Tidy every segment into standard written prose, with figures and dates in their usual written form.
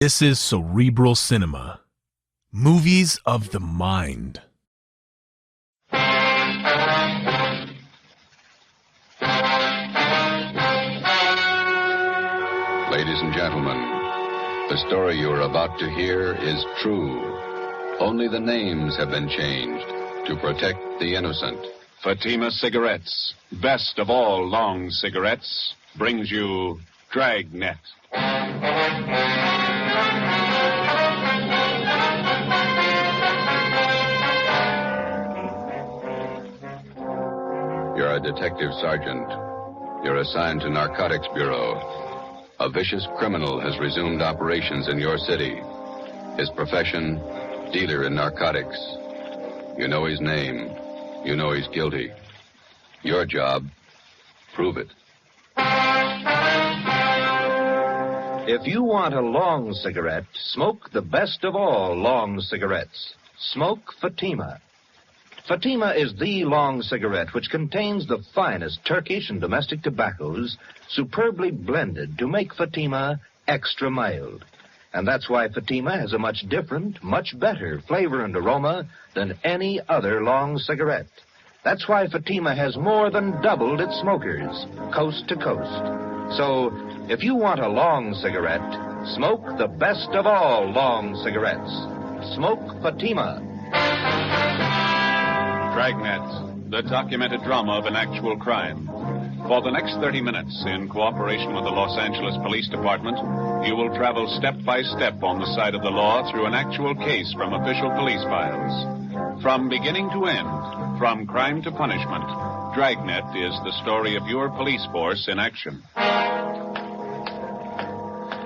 This is Cerebral Cinema. Movies of the mind. Ladies and gentlemen, the story you are about to hear is true. Only the names have been changed to protect the innocent. Fatima Cigarettes, best of all long cigarettes, brings you Dragnet. You're a detective sergeant. You're assigned to Narcotics Bureau. A vicious criminal has resumed operations in your city. His profession, dealer in narcotics. You know his name. You know he's guilty. Your job, prove it. If you want a long cigarette, smoke the best of all long cigarettes. Smoke Fatima. Fatima is the long cigarette which contains the finest Turkish and domestic tobaccos superbly blended to make Fatima extra mild. And that's why Fatima has a much different, much better flavor and aroma than any other long cigarette. That's why Fatima has more than doubled its smokers, coast to coast. So, if you want a long cigarette, smoke the best of all long cigarettes. Smoke Fatima. Dragnet, the documented drama of an actual crime. For the next 30 minutes, in cooperation with the Los Angeles Police Department, you will travel step by step on the side of the law through an actual case from official police files. From beginning to end, from crime to punishment, Dragnet is the story of your police force in action.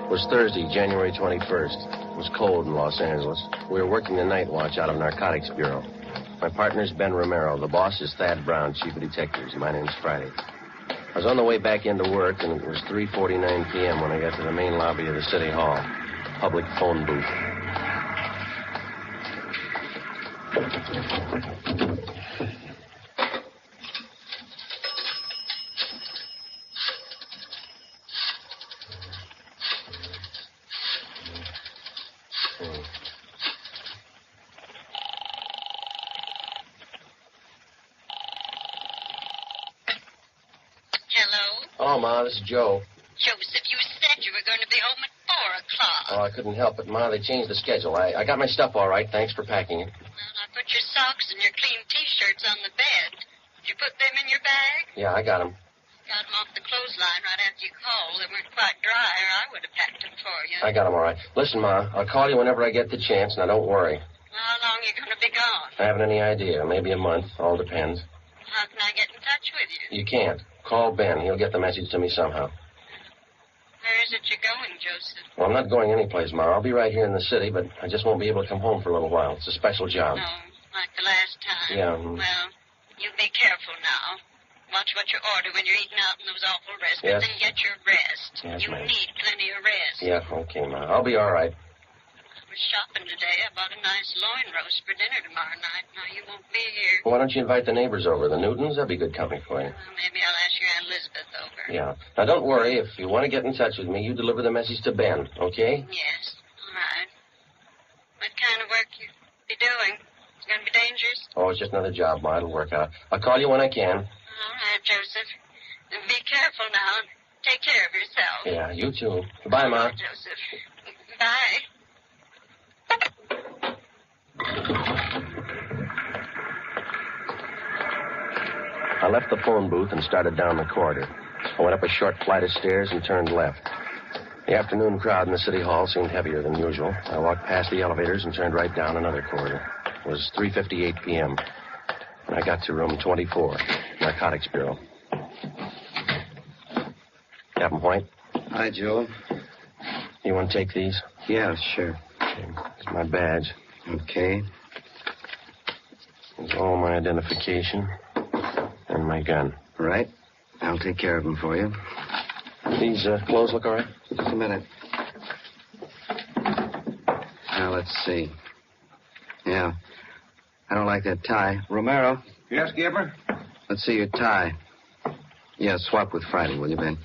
It was Thursday, January 21st. It was cold in Los Angeles. We were working the night watch out of Narcotics Bureau. My partner's Ben Romero. The boss is Thad Brown, chief of detectives. My name's Friday. I was on the way back into work, and it was 3:49 p.m. when I got to the main lobby of the City Hall. Public phone booth. Oh, Ma, this is Joe. Joseph, you said you were going to be home at 4 o'clock. Oh, I couldn't help it, Ma. They changed the schedule. I got my stuff all right. Thanks for packing it. Well, I put your socks and your clean T-shirts on the bed. Did you put them in your bag? Yeah, I got them. Got them off the clothesline right after you called. They weren't quite dry, or I would have packed them for you. I got them all right. Listen, Ma, I'll call you whenever I get the chance. Now, don't worry. How long are you going to be gone? I haven't any idea. Maybe a month. All depends. How can I get in touch with you? You can't. Call Ben. He'll get the message to me somehow. Where is it you're going, Joseph? Well, I'm not going anyplace, Ma. I'll be right here in the city, but I just won't be able to come home for a little while. It's a special job. No, like the last time. Yeah. Well, you be careful now. Watch what you order when you're eating out in those awful restaurants, Yes. and get your rest. Yes, you ma'am. need plenty of rest. Yeah, okay, Ma. I'll be all right. I was shopping today. I bought a nice loin roast for dinner tomorrow night. Now, you won't be here. Why don't you invite the neighbors over, the Newtons? That'd be good company for you. Well, maybe I'll ask your Aunt Elizabeth over. Yeah. Now, don't worry. If you want to get in touch with me, you deliver the message to Ben, okay? Yes. All right. What kind of work you be doing? It's going to be dangerous? Oh, it's just another job, Ma. It'll work out. I'll call you when I can. All right, Joseph. And be careful now. Take care of yourself. Yeah, you too. Goodbye, Ma. Joseph. Bye. I left the phone booth and started down the corridor. I went up a short flight of stairs and turned left. The afternoon crowd in the City Hall seemed heavier than usual. I walked past the elevators and turned right down another corridor. It was 3:58 p.m. when I got to room 24, Narcotics Bureau. Captain White, Hi, Joe. you want to take these? Yeah, sure. Here's my badge. Okay. Here's all my identification and my gun. Right. I'll take care of them for you. These clothes look all right? Just a minute. Now, let's see. Yeah. I don't like that tie. Romero, Yes, Gibber? let's see your tie. Yeah, swap with Friday, will you, Ben?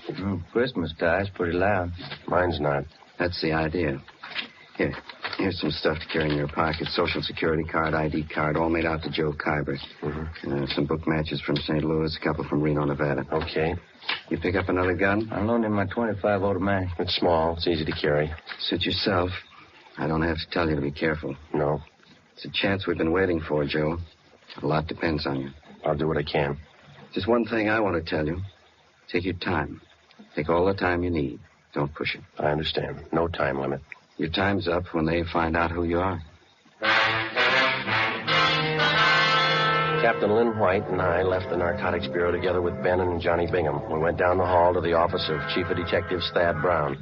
Christmas tie's pretty loud. Mine's not. That's the idea. Here's some stuff to carry in your pocket. Social security card, ID card, all made out to Joe Kyber. Some book matches from St. Louis, a couple from Reno, Nevada. Okay. You pick up another gun? I loaned him my .25 automatic. It's small. It's easy to carry. Suit yourself. I don't have to tell you to be careful. No. It's a chance we've been waiting for, Joe. A lot depends on you. I'll do what I can. Just one thing I want to tell you. Take your time. Take all the time you need. Don't push it. I understand. No time limit. Your time's up when they find out who you are. Captain Lynn White and I left the Narcotics Bureau together with Ben and Johnny Bingham. We went down the hall to the office of Chief of Detectives Thad Brown.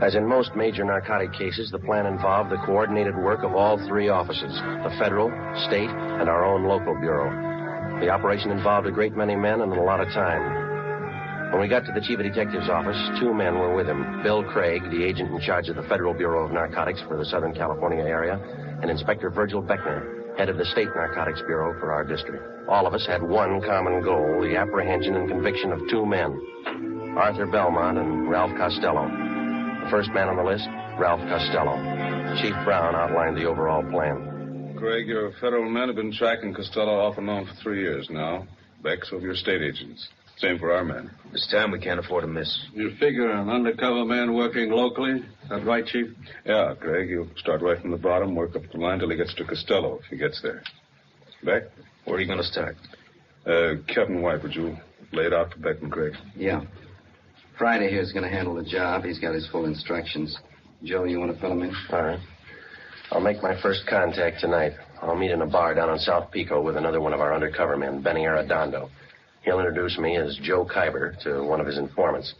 As in most major narcotic cases, the plan involved the coordinated work of all three offices, the federal, state, and our own local bureau. The operation involved a great many men and a lot of time. When we got to the Chief of Detectives office, two men were with him. Bill Craig, the agent in charge of the Federal Bureau of Narcotics for the Southern California area, and Inspector Virgil Beckner, head of the State Narcotics Bureau for our district. All of us had one common goal, the apprehension and conviction of two men, Arthur Belmont and Ralph Costello. The first man on the list, Ralph Costello. Chief Brown outlined the overall plan. Craig, your federal men have been tracking Costello off and on for 3 years now. Beck's of your state agents. Same for our men. This time we can't afford to miss. You figure an undercover man working locally? Is that right, Chief? Yeah, Craig. He'll start right from the bottom, work up the line till he gets to Costello, if he gets there. Beck? Where are you going to start? Captain White, would you lay it out for Beck and Craig? Yeah. Friday here's going to handle the job. He's got his full instructions. Joe, you want to fill him in? All right. I'll make my first contact tonight. I'll meet in a bar down on South Pico with another one of our undercover men, Benny Arredondo. He'll introduce me as Joe Kyber to one of his informants.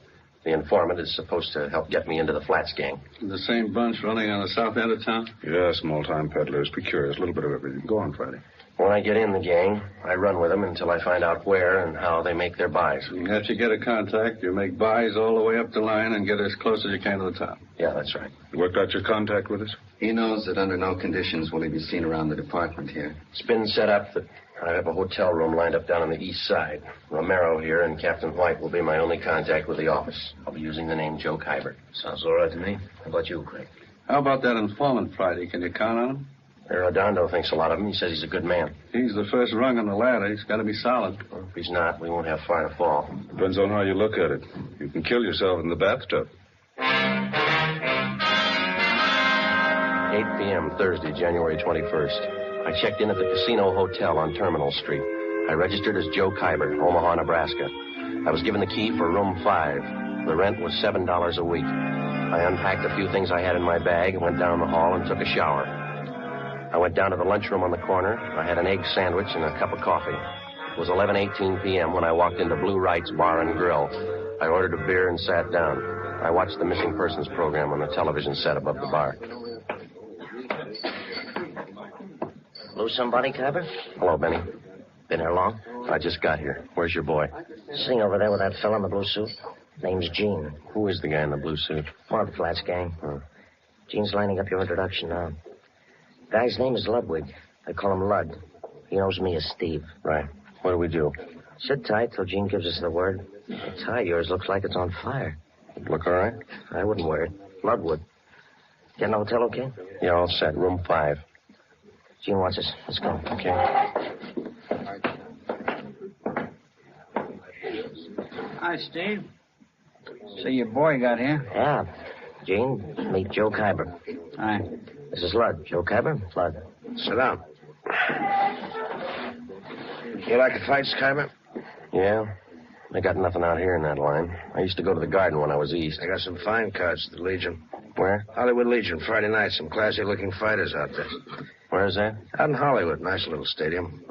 The informant is supposed to help get me into the Flats gang. The same bunch running on the south end of town? Yeah, small-time peddlers, procurers, a little bit of everything. Go on, Friday. When I get in the gang, I run with them until I find out where and how they make their buys. After you get a contact, you make buys all the way up the line and get as close as you can to the town. Yeah, that's right. You worked out your contact with us? He knows that under no conditions will he be seen around the department here. It's been set up that I have a hotel room lined up down on the east side. Romero here and Captain White will be my only contact with the office. I'll be using the name Joe Kyber. Sounds all right to me. How about you, Craig? How about that informant, Friday? Can you count on him? Arredondo thinks a lot of him. He says he's a good man. He's the first rung on the ladder. He's got to be solid. Well, if he's not, we won't have far to fall. Depends on how you look at it. You can kill yourself in the bathtub. 8 p.m., Thursday, January 21st. I checked in at the Casino Hotel on Terminal Street. I registered as Joe Kyber, Omaha, Nebraska. I was given the key for room 5. The rent was $7 a week. I unpacked a few things I had in my bag, went down the hall, and took a shower. I went down to the lunchroom on the corner. I had an egg sandwich and a cup of coffee. It was 11:18 p.m. when I walked into Blue Wright's Bar and Grill. I ordered a beer and sat down. I watched the missing persons program on the television set above the bar. Lose somebody, Kyber? Hello, Benny. Been here long? I just got here. Where's your boy? Sitting over there with that fella in the blue suit. Name's Gene. Who is the guy in the blue suit? One of the Flats gang. Huh. Gene's lining up your introduction now. Guy's name is Ludwig. They call him Lud. He knows me as Steve. Right. What do we do? Sit tight till Gene gives us the word. The tie of yours looks like it's on fire. Look all right? I wouldn't wear it. Lud would. Get in the hotel okay? Yeah, all set. Room 5. Gene wants us. Let's go. Okay. Hi, Steve. So your boy got here? Yeah. Gene, meet Joe Kyber. Hi. This is Lud. Joe Kyber, Lud. Sit down. You like the fights, Kyber? Yeah. They got nothing out here in that line. I used to go to the Garden when I was east. I got some fine cards at the Legion. Where? Hollywood Legion, Friday night. Some classy-looking fighters out there. Where is that? Out in Hollywood. Nice little stadium.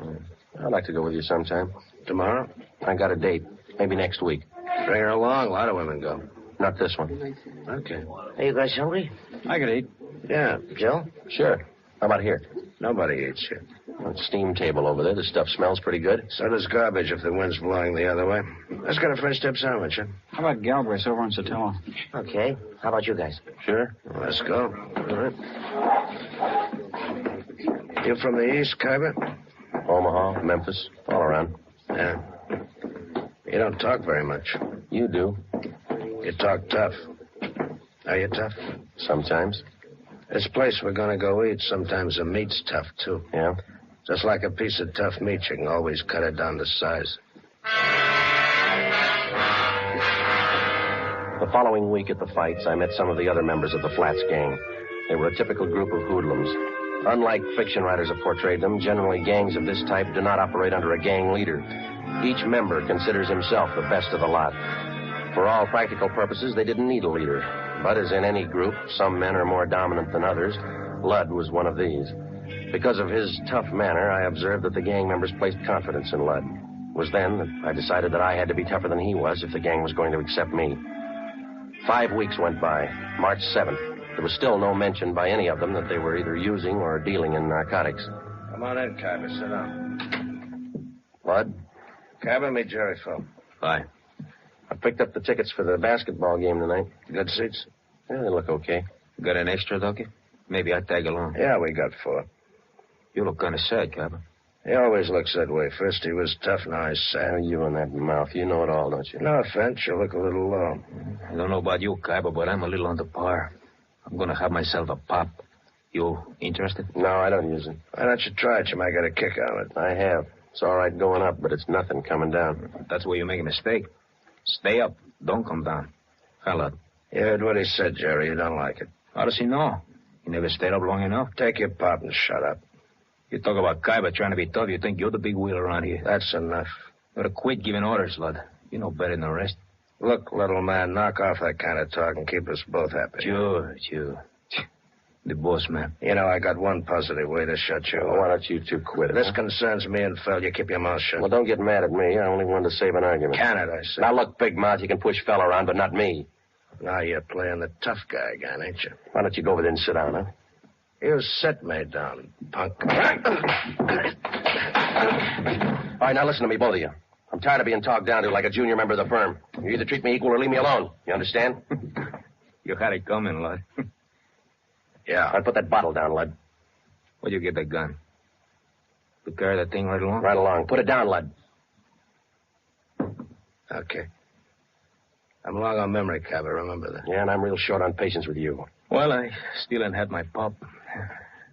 I'd like to go with you sometime. Tomorrow? I got a date. Maybe next week. Bring her along. A lot of women go. Not this one. Okay. Hey, you guys hungry? I could eat. Yeah. Joe? Sure. How about here? Nobody eats here. That steam table over there. The stuff smells pretty good. So does garbage if the wind's blowing the other way. Let's get a French dip sandwich, huh? How about Galbraith over on Sotelo? Okay. How about you guys? Sure. Well, let's go. All right. You from the East, Kyber? Omaha, Memphis, all around. Yeah. You don't talk very much. You do. You talk tough. Are you tough? Sometimes. This place we're going to go eat, sometimes the meat's tough, too. Yeah? Just like a piece of tough meat, you can always cut it down to size. The following week at the fights, I met some of the other members of the Flats gang. They were a typical group of hoodlums. Unlike fiction writers have portrayed them, generally gangs of this type do not operate under a gang leader. Each member considers himself the best of the lot. For all practical purposes, they didn't need a leader. But as in any group, some men are more dominant than others. Ludd was one of these. Because of his tough manner, I observed that the gang members placed confidence in Ludd. It was then that I decided that I had to be tougher than he was if the gang was going to accept me. 5 weeks went by. March 7th. There was still no mention by any of them that they were either using or dealing in narcotics. Come on in, Kyber. Sit down. Ludd? Kyber, meet Jerry Phil. Hi. I picked up the tickets for the basketball game tonight. Good seats? Yeah, they look okay. Got an extra, Ducky? Maybe I'd tag along. Yeah, we got 4. You look kind of sad, Kyber. He always looks that way. First he was tough, now he's sad. Oh, you and that mouth. You know it all, don't you? No offense, you look a little low. I don't know about you, Kyber, but I'm a little under par. I'm going to have myself a pop. You interested? No, I don't use it. Why don't you try it? You might get a kick out of it. I have. It's all right going up, but it's nothing coming down. That's where you make a mistake. Stay up. Don't come down. Fella. You heard what he said, Jerry. You don't like it. How does he know? He never stayed up long enough. Take your pop and shut up. You talk about Kyber trying to be tough. You think you're the big wheel around here. That's enough. You better quit giving orders, Ludd. You know better than the rest. Look, little man, knock off that kind of talk and keep us both happy. Sure. The boss, man. You know, I got one positive way to shut you Well, why don't you two quit it? This concerns me and Phil. You keep your mouth shut. Well, don't get mad at me. I only wanted to save an argument. Can it, I say. Now, look, big mouth, you can push Phil around, but not me. Now you're playing the tough guy again, ain't you? Why don't you go over there and sit down, huh? You set me down, punk. All right, now listen to me, both of you. I'm tired of being talked down to like a junior member of the firm. You either treat me equal or leave me alone. You understand? You had it coming, Ludd. Yeah. All right, put that bottle down, Ludd. Where'd you get that gun? You carry that thing right along? Right along. Put it down, Ludd. Okay. I'm long on memory, Kyber. Remember that. Yeah, and I'm real short on patience with you. Well, I still ain't had my pop.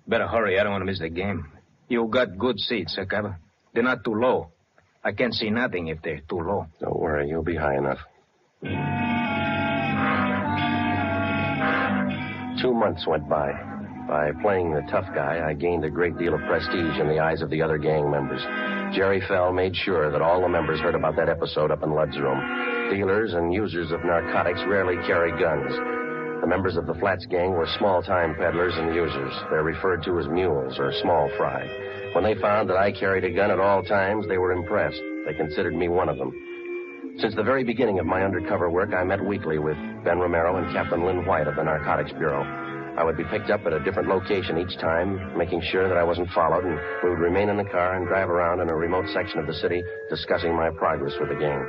Better hurry. I don't want to miss the game. You got good seats, huh, Kyber? They're not too low. I can't see nothing if they're too low. Don't worry. You'll be high enough. 2 months went by. By playing the tough guy, I gained a great deal of prestige in the eyes of the other gang members. Jerry Fell made sure that all the members heard about that episode up in Ludd's room. Dealers and users of narcotics rarely carry guns. The members of the Flats gang were small-time peddlers and users. They're referred to as mules or small fry. When they found that I carried a gun at all times, they were impressed. They considered me one of them. Since the very beginning of my undercover work, I met weekly with Ben Romero and Captain Lynn White of the Narcotics Bureau. I would be picked up at a different location each time, making sure that I wasn't followed, and we would remain in the car and drive around in a remote section of the city discussing my progress with the gang.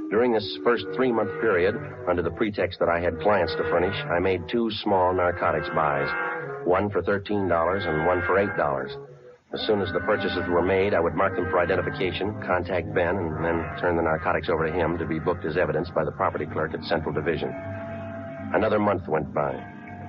During this first 3-month period, under the pretext that I had clients to furnish, I made 2 small narcotics buys, one for $13 and one for $8. As soon as the purchases were made, I would mark them for identification, contact Ben, and then turn the narcotics over to him to be booked as evidence by the property clerk at Central Division. Another month went by.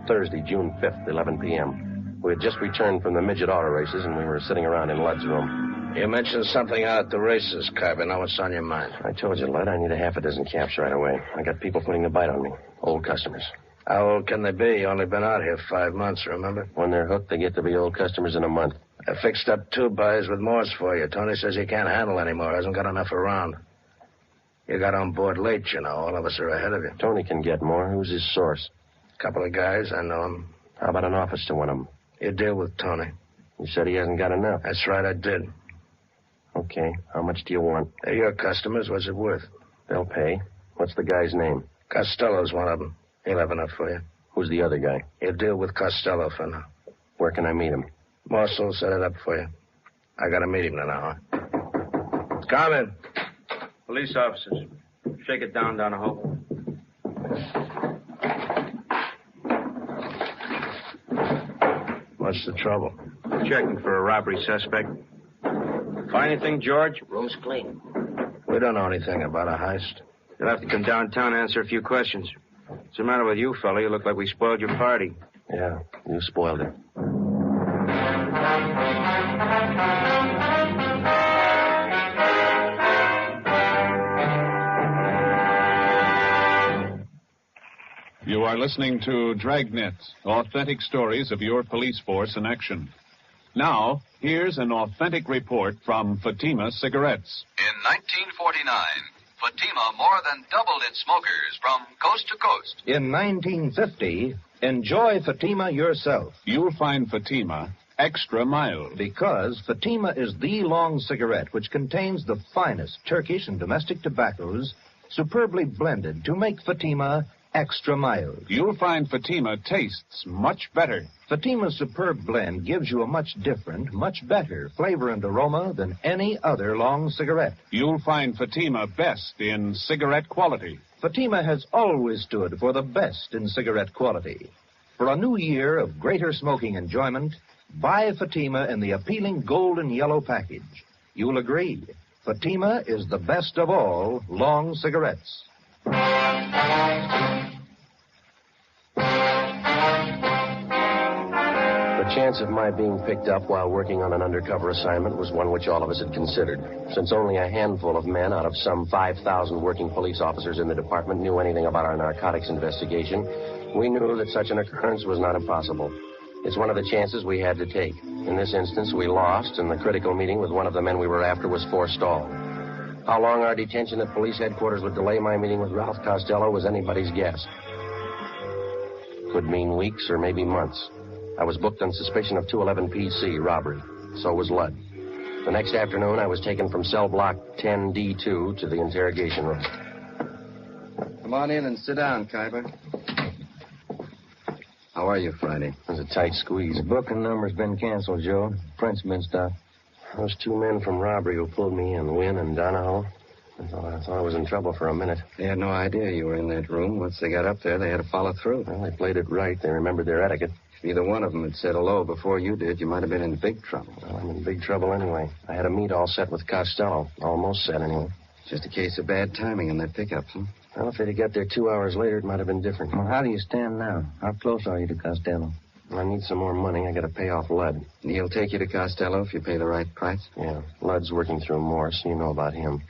Thursday, June 5th, 11 p.m. We had just returned from the midget auto races, and we were sitting around in Ludd's room. You mentioned something out at the races, Kyber. Now what's on your mind? I told you, Ludd, I need a half a dozen caps right away. I got people putting the bite on me. Old customers. How old can they be? You only been out here 5 months, remember? When they're hooked, they get to be old customers in a month. I fixed up 2 buys with Morse for you. Tony says he can't handle anymore. Hasn't got enough around. You got on board late, you know. All of us are ahead of you. Tony can get more. Who's his source? Couple of guys. I know them. How about an office to one of them? You deal with Tony. You said he hasn't got enough. That's right, I did. Okay. How much do you want? They're your customers. What's it worth? They'll pay. What's the guy's name? Costello's one of them. He'll have enough for you. Who's the other guy? You deal with Costello for now. Where can I meet him? Morse will set it up for you. I got to meet him now. Come in. Police officers. Shake it down the hall. What's the trouble? Checking for a robbery suspect. Find anything, George? Room's clean. We don't know anything about a heist. You'll have to come downtown and answer a few questions. What's the matter with you, fella? You look like we spoiled your party. Yeah, you spoiled it. You are listening to Dragnet, authentic stories of your police force in action. Now, here's an authentic report from Fatima Cigarettes. In 1949, Fatima more than doubled its smokers from coast to coast. In 1950, enjoy Fatima yourself. You'll find Fatima extra mild. Because Fatima is the long cigarette which contains the finest Turkish and domestic tobaccos superbly blended to make Fatima extra mild. You'll find Fatima tastes much better. Fatima's superb blend gives you a much different, much better flavor and aroma than any other long cigarette. You'll find Fatima best in cigarette quality. Fatima has always stood for the best in cigarette quality. For a new year of greater smoking enjoyment, buy Fatima in the appealing gold and yellow package. You'll agree, Fatima is the best of all long cigarettes. The chance of my being picked up while working on an undercover assignment was one which all of us had considered. Since only a handful of men out of some 5,000 working police officers in the department knew anything about our narcotics investigation, we knew that such an occurrence was not impossible. It's one of the chances we had to take. In this instance, we lost, and the critical meeting with one of the men we were after was forestalled. How long our detention at police headquarters would delay my meeting with Ralph Costello was anybody's guess. Could mean weeks or maybe months. I was booked on suspicion of 211 PC robbery. So was Ludd. The next afternoon, I was taken from cell block 10D2 to the interrogation room. Come on in and sit down, Kyber. How are you, Friday? It was a tight squeeze. The booking number's been canceled, Joe. Print's been stopped. Those two men from robbery who pulled me in, Wynn and Donahoe, I thought I was in trouble for a minute. They had no idea you were in that room. Once they got up there, they had to follow through. Well, they played it right. They remembered their etiquette. If either one of them had said hello before you did, you might have been in big trouble. Well, I'm in big trouble anyway. I had a meet all set with Costello. Almost set, anyway. Just a case of bad timing on that pickup, huh? Well, if they'd have got there 2 hours later, it might have been different. Well, how do you stand now? How close are you to Costello? I need some more money. I got to pay off Ludd. And he'll take you to Costello if you pay the right price? Yeah. Ludd's working through Morse. You know about him.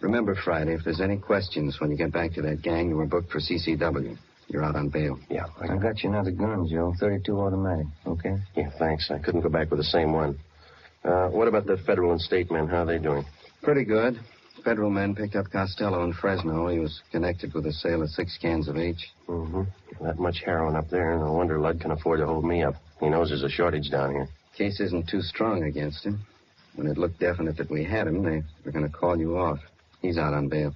Remember, Friday, if there's any questions when you get back to that gang, you were booked for CCW. You're out on bail. Yeah. I got you another gun, Joe. 32 automatic. Okay? Yeah, thanks. I couldn't go back with the same one. What about the federal and state men? How are they doing? Pretty good. Federal men picked up Costello in Fresno. He was connected with the sale of 6 cans of H. Mm-hmm. That much heroin up there. No wonder Ludd can afford to hold me up. He knows there's a shortage down here. Case isn't too strong against him. When it looked definite that we had him, they were going to call you off. He's out on bail.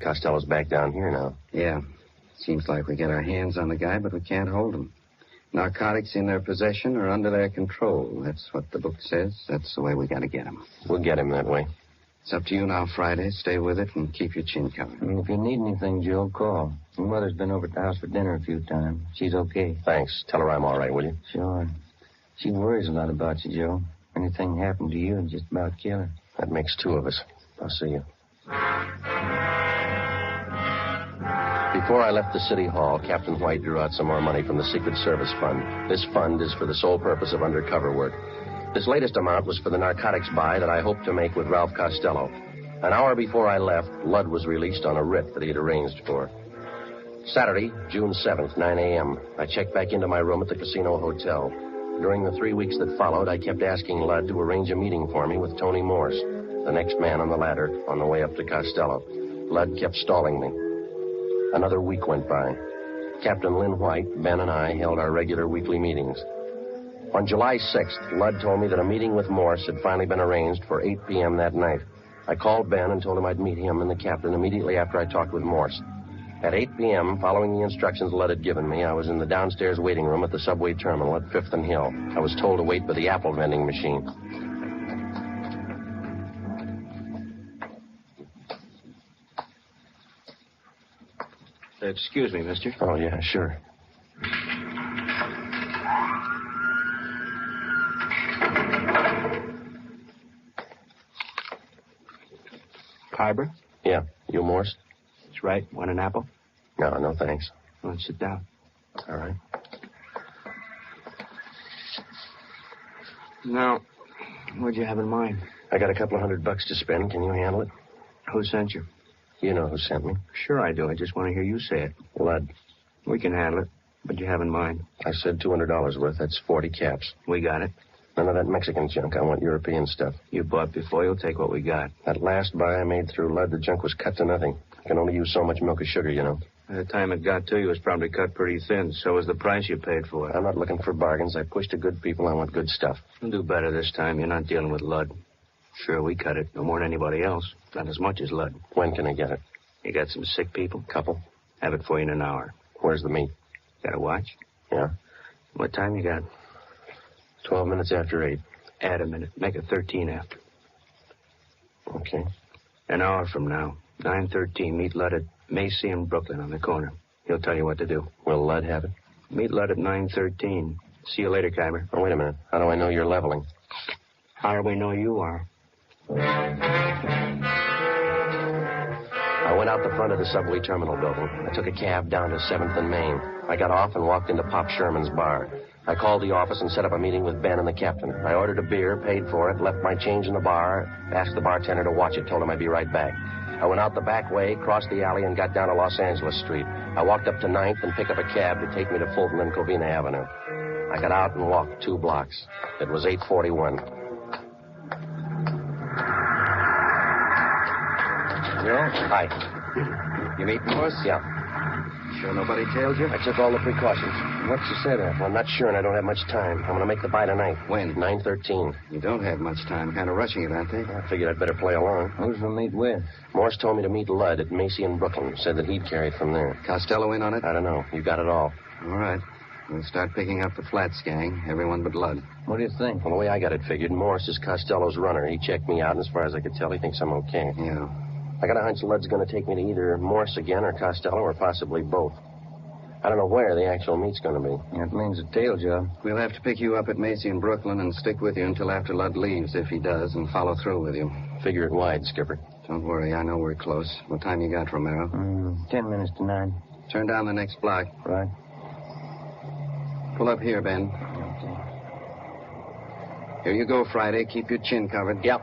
Costello's back down here now. Yeah. Seems like we get our hands on the guy, but we can't hold him. Narcotics in their possession or under their control. That's what the book says. That's the way we got to get him. We'll get him that way. It's up to you now, Friday. Stay with it and keep your chin covered. If you need anything, Joe, call. Your mother's been over at the house for dinner a few times. She's okay. Thanks. Tell her I'm all right, will you? Sure. She worries a lot about you, Joe. Anything happened to you, it'd just about kill her. That makes 2 of us. I'll see you. Before I left the city hall, Captain White drew out some more money from the Secret Service Fund. This fund is for the sole purpose of undercover work. This latest amount was for the narcotics buy that I hoped to make with Ralph Costello. An hour before I left, Ludd was released on a writ that he had arranged for. Saturday, June 7th, 9 a.m., I checked back into my room at the Casino Hotel. During the 3 weeks that followed, I kept asking Ludd to arrange a meeting for me with Tony Morse, the next man on the ladder, on the way up to Costello. Ludd kept stalling me. Another week went by. Captain Lynn White, Ben, and I held our regular weekly meetings. On July 6th, Ludd told me that a meeting with Morse had finally been arranged for 8 p.m. that night. I called Ben and told him I'd meet him and the captain immediately after I talked with Morse. At 8 p.m., following the instructions Ludd had given me, I was in the downstairs waiting room at the subway terminal at 5th and Hill. I was told to wait by the apple vending machine. Excuse me, mister. Oh, yeah, sure. Kyber? Yeah. You Morse? That's right. Want an apple? No, thanks. Well, sit down. All right. Now, what'd you have in mind? I got a couple of $100 to spend. Can you handle it? Who sent you? You know who sent me. Sure I do. I just want to hear you say it. Lud. We can handle it. What'd you have in mind? I said $200 worth. That's 40 caps. We got it. None of that Mexican junk. I want European stuff. You bought before. You'll take what we got. That last buy I made through Lud, the junk was cut to nothing. I can only use so much milk or sugar, you know. By the time it got to you, it was probably cut pretty thin. So was the price you paid for it. I'm not looking for bargains. I push to good people. I want good stuff. You'll do better this time. You're not dealing with Lud. Sure, we cut it. No more than anybody else. Not as much as Lud. When can I get it? You got some sick people? Couple. Have it for you in an hour. Where's the meat? Got a watch? Yeah. What time you got? 12 minutes after 8. Add a minute. Make it 13 after. Okay. An hour from now. 9:13. Meet Lud at Macy and Brooklyn on the corner. He'll tell you what to do. Will Lud have it? Meet Lud at 9:13. See you later, Kyber. Oh, wait a minute. How do I know you're leveling? How do we know you are? I went out the front of the subway terminal building. I took a cab down to 7th and Main. I got off and walked into Pop Sherman's bar. I called the office and set up a meeting with Ben and the captain. I ordered a beer, paid for it, left my change in the bar, asked the bartender to watch it, told him I'd be right back. I went out the back way, crossed the alley, and got down to Los Angeles Street. I walked up to 9th and picked up a cab to take me to Fulton and Covina Avenue. I got out and walked 2 blocks. It was 8:41. Joe? Hi. You meet Morse? Yeah. Sure nobody tailed you? I took all the precautions. What's you say there? Well, I'm not sure, and I don't have much time. I'm going to make the buy tonight. When? 9:13. You don't have much time. Kind of rushing it, aren't they? I figured I'd better play along. Who's the meet with? Morse told me to meet Lud at Macy and Brooklyn. Said that he'd carry it from there. Costello in on it? I don't know. You got it all. All right. We'll start picking up the Flats gang. Everyone but Lud. What do you think? Well, the way I got it figured, Morse is Costello's runner. He checked me out, and as far as I could tell, he thinks I'm okay. Yeah. I got a hunch Lud's going to take me to either Morse again or Costello or possibly both. I don't know where the actual meet's going to be. That means a tail job. We'll have to pick you up at Macy and Brooklyn and stick with you until after Lud leaves, if he does, and follow through with you. Figure it wide, Skipper. Don't worry. I know we're close. What time you got, Romero? 10 minutes to 9. Turn down the next block. Right. Pull up here, Ben. Okay. Here you go, Friday. Keep your chin covered. Yep.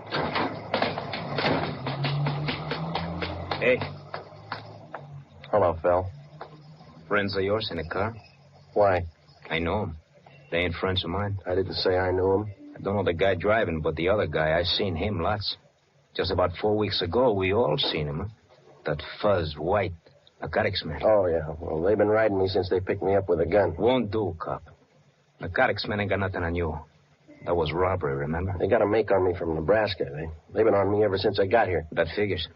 Hey, Hello, Phil. friends of yours in the car? Why? I know them. They ain't friends of mine. I didn't say I knew him. I don't know the guy driving, but the other guy, I seen him lots. Just about 4 weeks ago, we all seen him. Huh? That fuzz, white, narcotics man. Oh, yeah. Well, they've been riding me since they picked me up with a gun. Won't do, cop. Narcotics man ain't got nothing on you. That was robbery, remember? They got a make on me from Nebraska. They've been on me ever since I got here. That figures.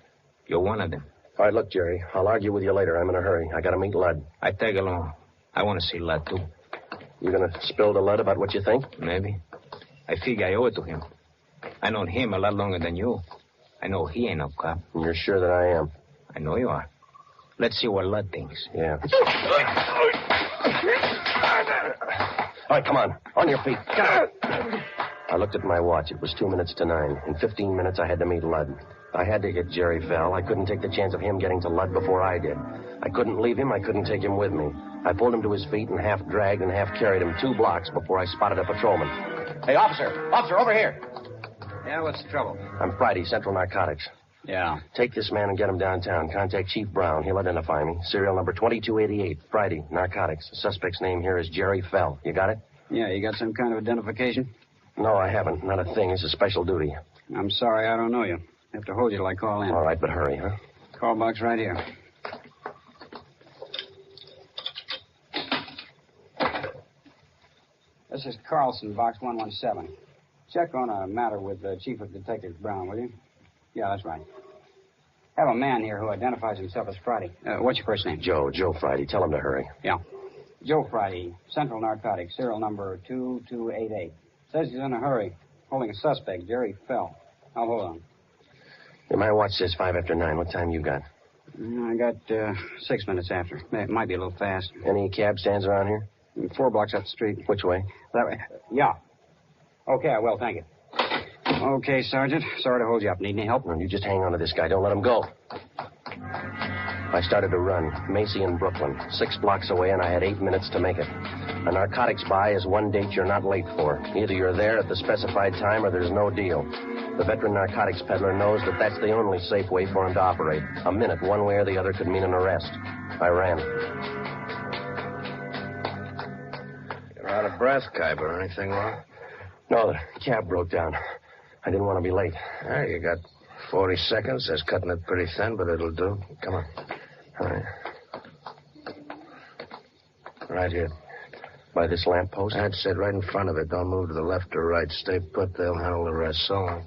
You're one of them. All right, look, Jerry. I'll argue with you later. I'm in a hurry. I got to meet Lud. I tag along. I want to see Lud, too. You going to spill to Lud about what you think? Maybe. I figure I owe it to him. I known him a lot longer than you. I know he ain't no cop. And you're sure that I am? I know you are. Let's see what Lud thinks. Yeah. All right, come on. On your feet. I looked at my watch. It was 2 minutes to 9. In 15 minutes, I had to meet Lud. I had to get Jerry Fell. I couldn't take the chance of him getting to Lud before I did. I couldn't leave him. I couldn't take him with me. I pulled him to his feet and half dragged and half carried him 2 blocks before I spotted a patrolman. Hey, officer! Officer, over here! Yeah, what's the trouble? I'm Friday, Central Narcotics. Yeah. Take this man and get him downtown. Contact Chief Brown. He'll identify me. Serial number 2288. Friday, Narcotics. The suspect's name here is Jerry Fell. You got it? Yeah, you got some kind of identification? No, I haven't. Not a thing. It's a special duty. I'm sorry, I don't know you. Have to hold you till I call in. All right, but hurry, huh? Call box right here. This is Carlson, box 117. Check on a matter with Chief of Detectives Brown, will you? Yeah, that's right. Have a man here who identifies himself as Friday. What's your first name? Joe Friday. Tell him to hurry. Yeah. Joe Friday, Central Narcotics, serial number 2288. Says he's in a hurry, holding a suspect, Jerry Fell. I'll hold on. Yeah, my watch says 5 after 9. What time you got? I got 6 minutes after. It might be a little fast. Any cab stands around here? 4 blocks up the street. Which way? That way. Yeah. Okay, I will. Thank you. Okay, Sergeant. Sorry to hold you up. Need any help? No, you just hang on to this guy. Don't let him go. I started to run. Macy and Brooklyn. 6 blocks away, and I had 8 minutes to make it. A narcotics buy is one date you're not late for. Either you're there at the specified time or there's no deal. The veteran narcotics peddler knows that that's the only safe way for him to operate. A minute one way or the other could mean an arrest. I ran. You're out of breath, Kyber. Anything wrong? No, the cab broke down. I didn't want to be late. You got 40 seconds. That's cutting it pretty thin, but it'll do. Come on. All right. Right here. By this lamppost? That's it, right in front of it. Don't move to the left or right. Stay put. They'll handle the rest. So long.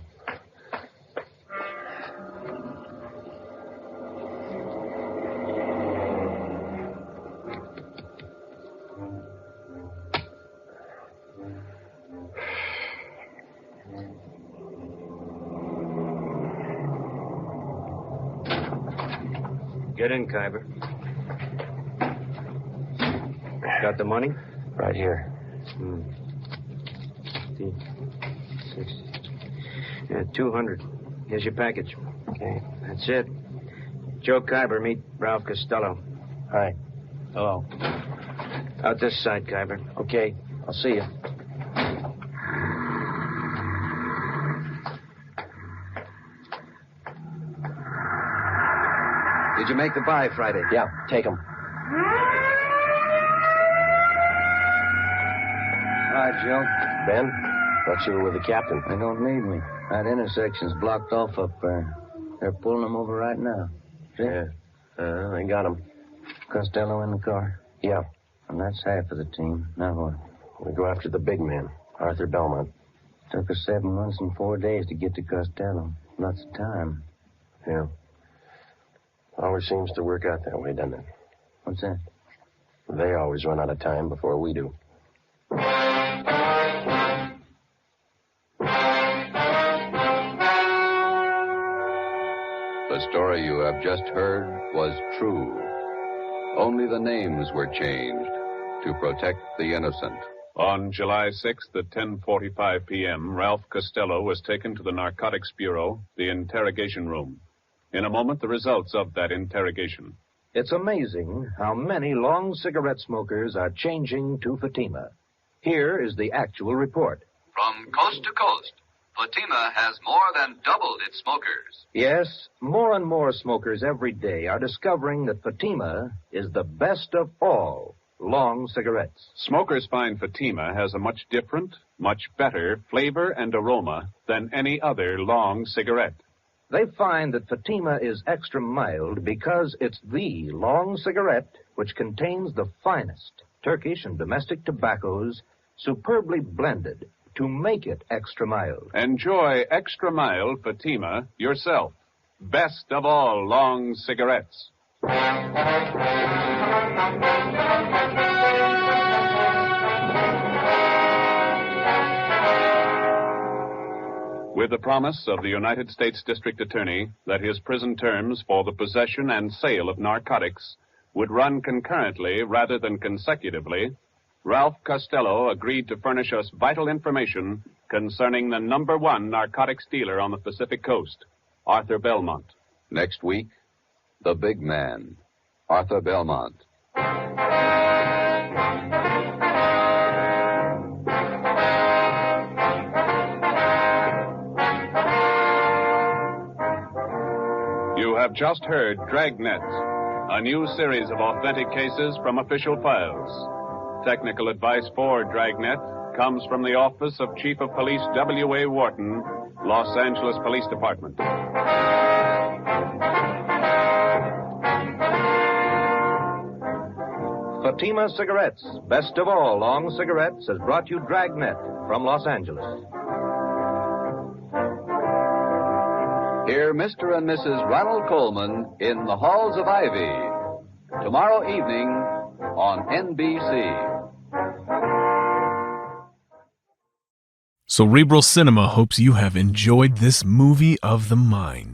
Get in, Kyber. Got the money? Right here. 50, 60. Yeah, 200. Here's your package. Okay. That's it. Joe Kyber, meet Ralph Costello. Hi. Hello. Out this side, Kyber. Okay. I'll see you. Did you make the buy Friday? Yeah, take him. Hi, Joe. Ben, thought you were with the captain. They don't need me. That intersection's blocked off up there. They're pulling them over right now. See? Yeah. They got him. Costello in the car? Yeah. And that's half of the team. Now what? We go after the big man, Arthur Belmont. Took us 7 months and 4 days to get to Costello. Lots of time. Yeah. Always seems to work out that way, doesn't it? What's that? They always run out of time before we do. The story you have just heard was true. Only the names were changed to protect the innocent. On July 6th at 10:45 p.m., Ralph Costello was taken to the Narcotics Bureau, the interrogation room. In a moment, the results of that interrogation. It's amazing how many long cigarette smokers are changing to Fatima. Here is the actual report. From coast to coast, Fatima has more than doubled its smokers. Yes, more and more smokers every day are discovering that Fatima is the best of all long cigarettes. Smokers find Fatima has a much different, much better flavor and aroma than any other long cigarette. They find that Fatima is extra mild because it's the long cigarette which contains the finest Turkish and domestic tobaccos superbly blended to make it extra mild. Enjoy extra mild Fatima yourself. Best of all long cigarettes. With the promise of the United States District Attorney that his prison terms for the possession and sale of narcotics would run concurrently rather than consecutively, Ralph Costello agreed to furnish us vital information concerning the #1 narcotics dealer on the Pacific Coast, Arthur Belmont. Next week, the big man, Arthur Belmont. You have just heard Dragnet, a new series of authentic cases from official files. Technical advice for Dragnet comes from the Office of Chief of Police W.A. Wharton, Los Angeles Police Department. Fatima Cigarettes, best of all long cigarettes, has brought you Dragnet from Los Angeles. Hear Mr. and Mrs. Ronald Coleman in the Halls of Ivy, tomorrow evening on NBC. Cerebral Cinema hopes you have enjoyed this movie of the mind.